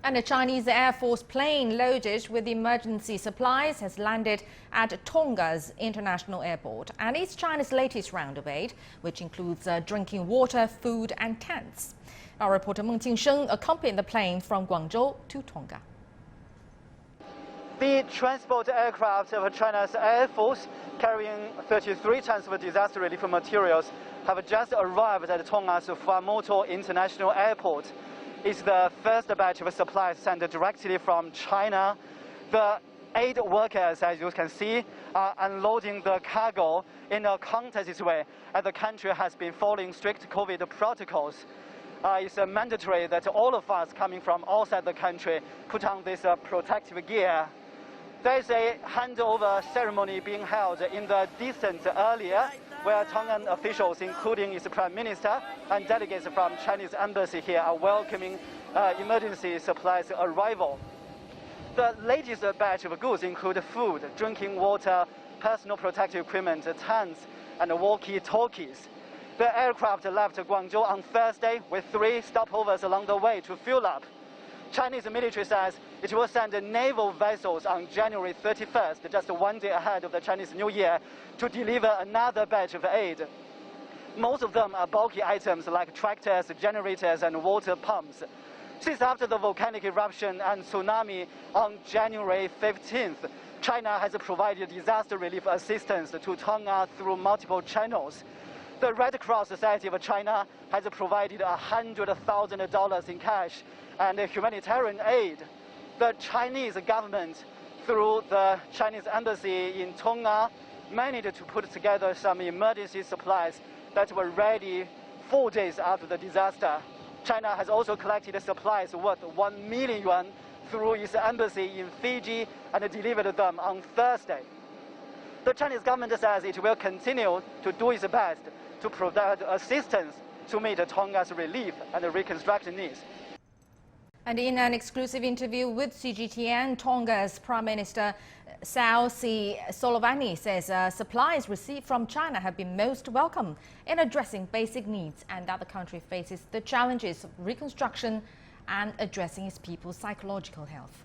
And a Chinese Air Force plane loaded with emergency supplies has landed at Tonga's international airport. And it's China's latest round of aid, which includes drinking water, food and tents. Our reporter Meng Qingsheng accompanied the plane from Guangzhou to Tonga. The transport aircraft of China's Air Force, carrying 33 tons of disaster relief materials, have just arrived at Tonga's Fuamoto International Airport. It's the first batch of supplies sent directly from China. The aid workers, as you can see, are unloading the cargo in a courteous way, as the country has been following strict COVID protocols. It's mandatory that all of us coming from outside the country put on this protective gear. There is a handover ceremony being held in the distance earlier, where Tongan officials, including its Prime Minister and delegates from Chinese embassy here, are welcoming emergency supplies arrival. The latest batch of goods include food, drinking water, personal protective equipment, tents, and walkie-talkies. The aircraft left Guangzhou on Thursday with 3 stopovers along the way to fuel up. Chinese military says it will send naval vessels on January 31st, just 1 day ahead of the Chinese New Year, to deliver another batch of aid. Most of them are bulky items like tractors, generators, and water pumps. Since after the volcanic eruption and tsunami on January 15th, China has provided disaster relief assistance to Tonga through multiple channels. The Red Cross Society of China has provided $100,000 in cash and humanitarian aid. The Chinese government, through the Chinese embassy in Tonga, managed to put together some emergency supplies that were ready 4 days after the disaster. China has also collected supplies worth 1 million yuan through its embassy in Fiji and delivered them on Thursday. The Chinese government says it will continue to do its best to provide assistance to meet Tonga's relief and reconstruction needs. And in an exclusive interview with CGTN, Tonga's Prime Minister Saosi Solovani says supplies received from China have been most welcome in addressing basic needs, and that the country faces the challenges of reconstruction and addressing its people's psychological health.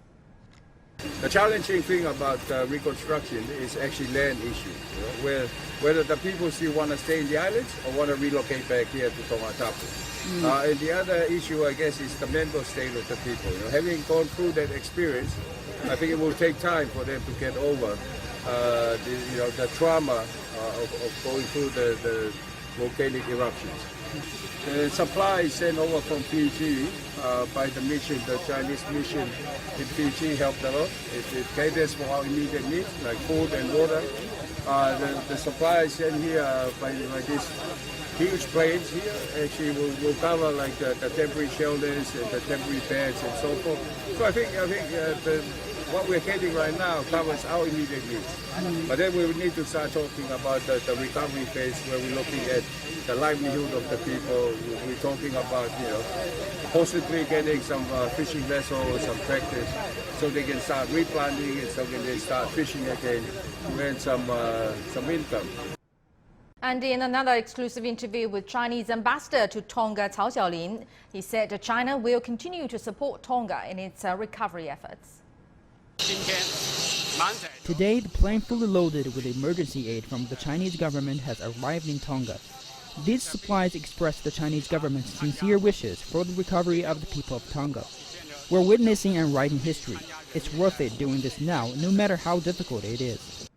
The challenging thing about reconstruction is actually land issue, whether the people still want to stay in the islands or want to relocate back here to Tonga Tapu. And the other issue, I guess, is the mental state of the people. Having gone through that experience, I think it will take time for them to get over the trauma of going through the volcanic eruptions. The supplies sent over from Fiji by the mission, the Chinese mission in Fiji, helped a lot. It caters for our immediate needs like food and water. The supplies sent here by these huge planes here actually will cover like the temporary shelters and the temporary beds and so forth. So I think what we're getting right now covers our immediate needs. But then we will need to start talking about the recovery phase, where we're looking at the livelihood of the people. We're talking about, possibly getting some fishing vessels, some tractors, so they can start replanting and so they can start fishing again to earn some income. And in another exclusive interview with Chinese ambassador to Tonga, Cao Xiaolin, he said that China will continue to support Tonga in its recovery efforts. Today, the plane fully loaded with emergency aid from the Chinese government has arrived in Tonga. These supplies express the Chinese government's sincere wishes for the recovery of the people of Tonga. We're witnessing and writing history. It's worth it doing this now, no matter how difficult it is.